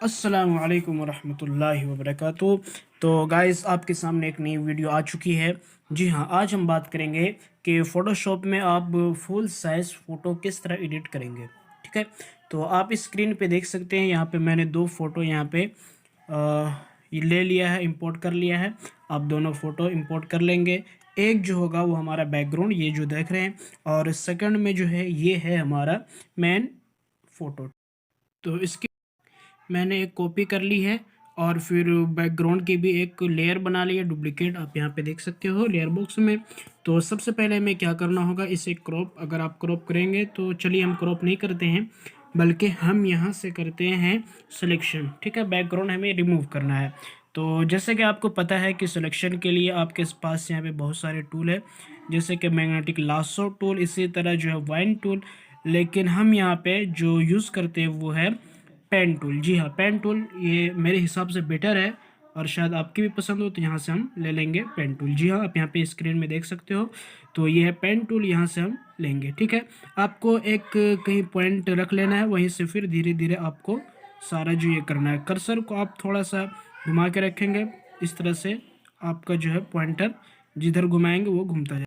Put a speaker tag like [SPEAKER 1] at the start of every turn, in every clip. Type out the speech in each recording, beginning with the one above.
[SPEAKER 1] अस्सलामु अलैकुम वरहमतुल्लाहि वबरकातुहू। तो गाइस आपके सामने एक नई वीडियो आ चुकी है। जी हाँ, आज हम बात करेंगे कि फ़ोटोशॉप में आप फुल साइज़ फ़ोटो किस तरह एडिट करेंगे। ठीक है, तो आप इस स्क्रीन पे देख सकते हैं, यहाँ पे मैंने दो फ़ोटो यहाँ पे ये ले लिया है, इंपोर्ट कर लिया है। आप दोनों फ़ोटो इंपोर्ट कर लेंगे। एक जो होगा वो हमारा बैकग्राउंड, ये जो देख रहे हैं, और सेकंड में जो है ये है हमारा मेन फ़ोटो। तो इसकी मैंने एक कॉपी कर ली है और फिर बैकग्राउंड की भी एक लेयर बना ली है डुप्लीकेट, आप यहाँ पे देख सकते हो लेयर बॉक्स में। तो सबसे पहले हमें क्या करना होगा, इसे क्रॉप, अगर आप क्रॉप करेंगे तो चलिए हम क्रॉप नहीं करते हैं, बल्कि हम यहाँ से करते हैं सिलेक्शन। ठीक है, बैकग्राउंड हमें रिमूव करना है। तो जैसे कि आपको पता है कि सिलेक्शन के लिए आपके पास यहाँ पे बहुत सारे टूल है, जैसे कि मैग्नेटिक लासो टूल, इसी तरह जो है वाइन टूल, लेकिन हम यहाँ पे जो यूज़ करते हैं वो है पेन टूल। जी हाँ, पेन टूल ये मेरे हिसाब से बेटर है और शायद आपकी भी पसंद हो, तो यहाँ से हम ले लेंगे पेन टूल। जी हाँ, आप यहाँ पे स्क्रीन में देख सकते हो, तो ये है पेन टूल, यहाँ से हम लेंगे। ठीक है, आपको एक कहीं पॉइंट रख लेना है, वहीं से फिर धीरे धीरे आपको सारा जो ये करना है, कर्सर को आप थोड़ा सा घुमा के रखेंगे, इस तरह से आपका जो है पॉइंटर जिधर घुमाएंगे वो घूमता जाए।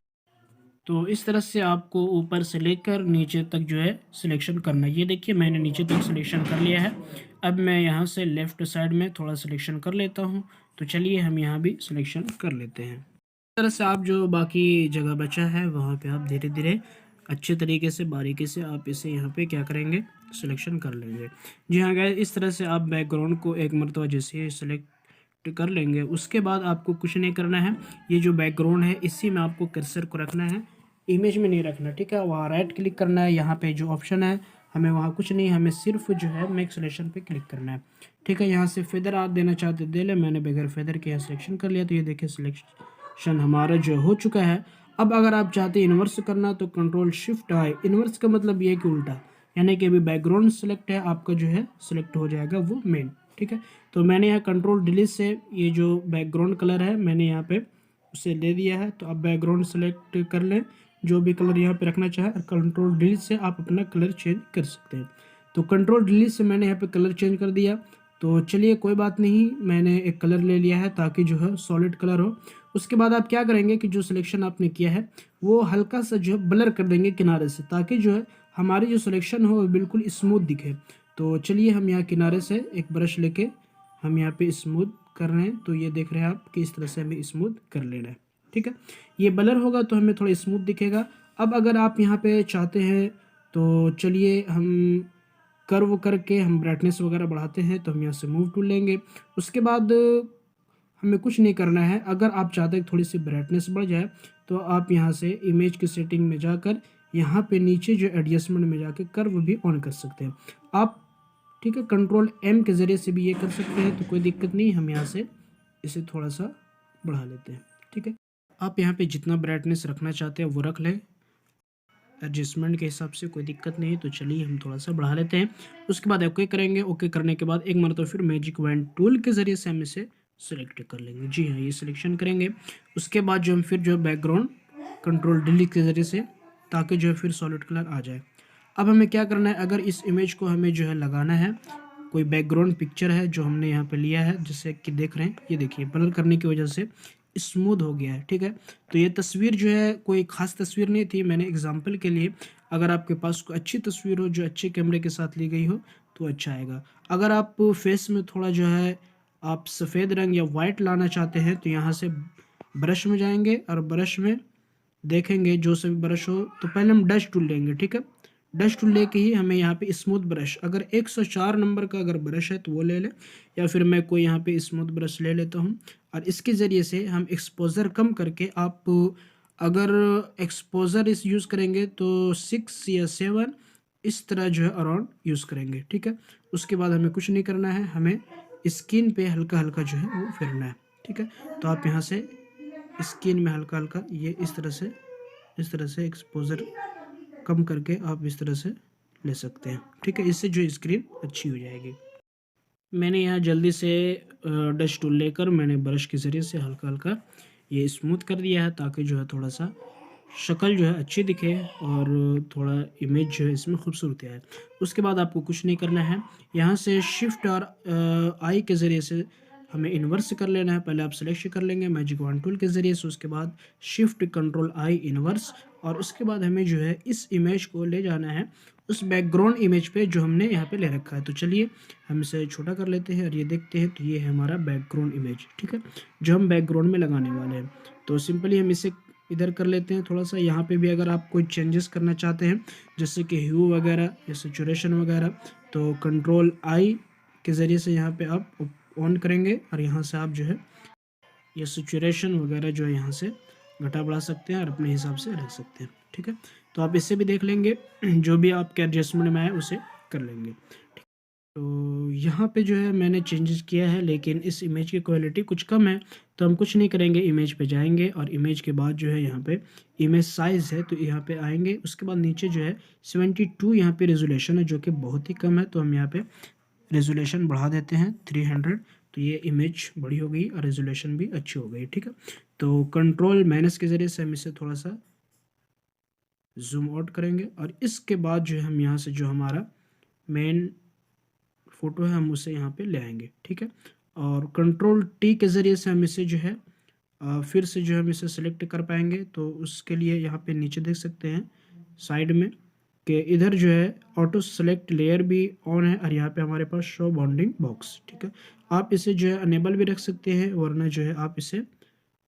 [SPEAKER 1] तो इस तरह से आपको ऊपर से लेकर नीचे तक जो है सिलेक्शन करना है। ये देखिए मैंने नीचे तक सिलेक्शन कर लिया है। अब मैं यहाँ से लेफ़्ट साइड में थोड़ा सिलेक्शन कर लेता हूँ। तो चलिए हम यहाँ भी सिलेक्शन कर लेते हैं। इस तरह से आप जो बाकी जगह बचा है वहाँ पे आप धीरे धीरे अच्छे तरीके से बारीकी से आप इसे यहाँ पे क्या करेंगे, सिलेक्शन कर लेंगे। जी हाँ गाइस, इस तरह से आप बैकग्राउंड को एक मरतबा जैसे सेलेक्ट कर लेंगे, उसके बाद आपको कुछ नहीं करना है। ये जो बैकग्राउंड है इसी में आपको कर्सर को रखना है, इमेज में नहीं रखना। ठीक है, वहाँ राइट क्लिक करना है, यहाँ पे जो ऑप्शन है हमें वहाँ कुछ नहीं, हमें सिर्फ जो है मेक सिलेक्शन पे क्लिक करना है। ठीक है, यहाँ से फेदर आप देना चाहते दे ले, मैंने बगैर फेदर के यहाँ सिलेक्शन कर लिया। तो ये देखिए सिलेक्शन हमारा जो हो चुका है। अब अगर आप चाहते हैं इन्वर्स करना तो कंट्रोल शिफ्ट आई, इन्वर्स का मतलब ये है कि उल्टा, यानी कि अभी बैकग्राउंड सेलेक्ट है आपका, जो है सिलेक्ट हो जाएगा वो मेन। ठीक है, तो मैंने यहाँ कंट्रोल डिलीट से ये जो बैकग्राउंड कलर है मैंने यहाँ पे उसे ले दिया है। तो आप बैकग्राउंड सेलेक्ट कर लें, जो भी कलर यहाँ पे रखना चाहे, और कंट्रोल डिलीट से आप अपना कलर चेंज कर सकते हैं। तो कंट्रोल डिलीट से मैंने यहाँ पे कलर चेंज कर दिया। तो चलिए कोई बात नहीं, मैंने एक कलर ले लिया है ताकि जो है सॉलिड कलर हो। उसके बाद आप क्या करेंगे कि जो सिलेक्शन आपने किया है वो हल्का सा जो है ब्लर कर देंगे किनारे से, ताकि जो है हमारी जो सिलेक्शन हो वो बिल्कुल स्मूथ दिखे। तो चलिए हम यहाँ किनारे से एक ब्रश लेके हम यहाँ पे स्मूथ कर रहे हैं। तो ये देख रहे हैं आप कि इस तरह से हमें स्मूथ कर लेना है। ठीक है, ये ब्लर होगा तो हमें थोड़ा स्मूथ दिखेगा। अब अगर आप यहाँ पे चाहते हैं तो चलिए हम कर्व करके हम ब्राइटनेस वगैरह बढ़ाते हैं, तो हम यहाँ से मूव टूल लेंगे। उसके बाद हमें कुछ नहीं करना है। अगर आप चाहते हैं थोड़ी सी ब्राइटनेस बढ़ जाए तो आप यहाँ से इमेज की सेटिंग में जाकर यहाँ पे नीचे जो एडजस्टमेंट में जाकर कर्व भी ऑन कर सकते हैं आप। ठीक है, कंट्रोल एम के ज़रिए से भी ये कर सकते हैं, तो कोई दिक्कत नहीं। हम यहाँ से इसे थोड़ा सा बढ़ा लेते हैं। ठीक है, आप यहाँ पे जितना ब्राइटनेस रखना चाहते हैं वो रख लें, एडजस्टमेंट के हिसाब से, कोई दिक्कत नहीं है। तो चलिए हम थोड़ा सा बढ़ा लेते हैं। उसके बाद ओके करेंगे। ओके करने के बाद एक मरतबा फिर मैजिक वैन टूल के ज़रिए से हम इसे सिलेक्ट कर लेंगे। जी हाँ, ये सिलेक्शन करेंगे। उसके बाद जो हम फिर जो बैकग्राउंड कंट्रोल डिलीट के ज़रिए से, ताकि जो है फिर सॉलिड कलर आ जाए। अब हमें क्या करना है, अगर इस इमेज को हमें जो है लगाना है, कोई बैकग्राउंड पिक्चर है जो हमने यहाँ पे लिया है, जैसे कि देख रहे हैं, ये देखिए ब्लर करने की वजह से स्मूथ हो गया है। ठीक है, तो ये तस्वीर जो है कोई ख़ास तस्वीर नहीं थी, मैंने एग्जांपल के लिए, अगर आपके पास कोई अच्छी तस्वीर हो जो अच्छे कैमरे के साथ ली गई हो तो अच्छा आएगा। अगर आप फेस में थोड़ा जो है आप सफ़ेद रंग या वाइट लाना चाहते हैं तो यहाँ से ब्रश में जाएंगे और ब्रश में देखेंगे जो से भी ब्रश हो, तो पहले हम डस्ट टूल लेंगे। ठीक है, डस्ट टूल लेके ही हमें यहाँ पे स्मूथ ब्रश, अगर 104 नंबर का अगर ब्रश है तो वो ले लें, या फिर मैं कोई यहाँ पे स्मूथ ब्रश ले लेता हूँ। और इसके ज़रिए से हम एक्सपोज़र कम करके, आप अगर एक्सपोज़र इस यूज़ करेंगे तो 6 या 7 इस तरह जो है अराउंड यूज़ करेंगे। ठीक है, उसके बाद हमें कुछ नहीं करना है, हमें स्किन पे हल्का हल्का जो है वो फेरना है। ठीक है, तो आप यहाँ से स्किन में हल्का हल्का ये इस तरह से एक्सपोज़र कम करके आप इस तरह से ले सकते हैं। ठीक है, इससे जो स्क्रीन अच्छी हो जाएगी। मैंने यहाँ जल्दी से डस्ट टूल लेकर मैंने ब्रश के ज़रिए से हल्का हल्का ये स्मूथ कर दिया है, ताकि जो है थोड़ा सा शक्ल जो है अच्छी दिखे और थोड़ा इमेज जो है इसमें खूबसूरती आए। उसके बाद आपको कुछ नहीं करना है, यहाँ से शिफ्ट और आई के ज़रिए से हमें इन्वर्स कर लेना है। पहले आप सिलेक्शन कर लेंगे मैजिक वॉन टूल के ज़रिए से, उसके बाद शिफ्ट कंट्रोल आई इन्वर्स, और उसके बाद हमें जो है इस इमेज को ले जाना है उस बैकग्राउंड इमेज पे जो हमने यहाँ पे ले रखा है। तो चलिए हम इसे छोटा कर लेते हैं और ये देखते हैं, तो ये है हमारा बैकग्राउंड इमेज, ठीक है, जो हम बैकग्राउंड में लगाने वाले हैं। तो सिंपली हम इसे इधर कर लेते हैं थोड़ा सा। यहाँ पे भी अगर आप कोई चेंजेस करना चाहते हैं जैसे कि ह्यू वगैरह या सैचुरेशन वगैरह, तो कंट्रोल आई के ज़रिए से यहाँ पे आप ऑन करेंगे और यहाँ से आप जो है ये सैचुरेशन वगैरह जो है यहाँ से घटा बढ़ा सकते हैं और अपने हिसाब से रख सकते हैं, ठीक है। तो आप इससे भी देख लेंगे, जो भी आपके एडजस्टमेंट में आए उसे कर लेंगे। तो यहाँ पे जो है मैंने चेंजेस किया है, लेकिन इस इमेज की क्वालिटी कुछ कम है, तो हम कुछ नहीं करेंगे, इमेज पे जाएंगे और इमेज के बाद जो है यहाँ पे इमेज साइज़ है तो यहाँ पे आएंगे। उसके बाद नीचे जो है 72 यहाँ पे रेजोल्यूशन है जो कि बहुत ही कम है, तो हम यहाँ पे रेजोल्यूशन बढ़ा देते हैं 300, तो ये इमेज बड़ी हो गई और रेजोल्यूशन भी अच्छी हो गई, ठीक है। तो कंट्रोल माइनस के ज़रिए से हम इसे थोड़ा सा जूम आउट करेंगे और इसके बाद जो है हम यहाँ से जो हमारा मेन फ़ोटो है हम उसे यहाँ पे ले आएंगे, ठीक है। और कंट्रोल टी के ज़रिए से हम इसे जो है फिर से जो है हम इसे सेलेक्ट कर पाएंगे। तो उसके लिए यहाँ पे नीचे देख सकते हैं साइड में कि इधर जो है ऑटो सेलेक्ट लेयर भी ऑन है और यहाँ पे हमारे पास शो बाउंडिंग बॉक्स, ठीक है। आप इसे जो है अनेबल भी रख सकते हैं, वरना जो है आप इसे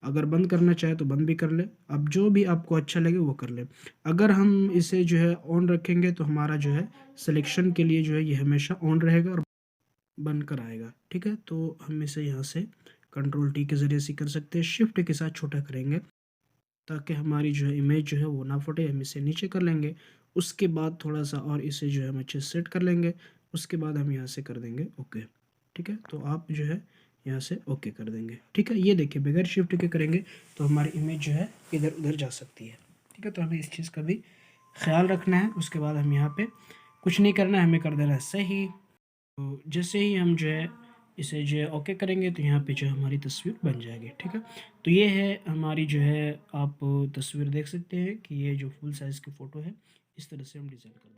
[SPEAKER 1] अगर बंद करना चाहे तो बंद भी कर ले। अब जो भी आपको अच्छा लगे वो कर ले। अगर हम इसे जो है ऑन रखेंगे तो हमारा जो है सिलेक्शन के लिए जो है ये हमेशा ऑन रहेगा और बन कर आएगा, ठीक है। तो हम इसे यहाँ से कंट्रोल टी के ज़रिए से कर सकते हैं, शिफ्ट के साथ छोटा करेंगे ताकि हमारी जो है इमेज जो है वो ना फटे। हम इसे नीचे कर लेंगे, उसके बाद थोड़ा सा और इसे जो है हम अच्छे से सेट कर लेंगे। उसके बाद हम यहाँ से कर देंगे ओके, ठीक है। तो आप जो है यहाँ से ओके कर देंगे, ठीक है। ये देखिए बगैर शिफ्ट के करेंगे तो हमारी इमेज जो है इधर उधर जा सकती है, ठीक है। तो हमें इस चीज़ का भी ख्याल रखना है। उसके बाद हम यहाँ पे कुछ नहीं करना है, हमें कर देना है सही। तो जैसे ही हम जो है इसे जो है ओके करेंगे तो यहाँ पे जो है हमारी तस्वीर बन जाएगी, ठीक है। तो ये है हमारी जो है, आप तस्वीर देख सकते हैं कि ये जो फुल साइज़ की फ़ोटो है इस तरह से हम डिज़ाइन कर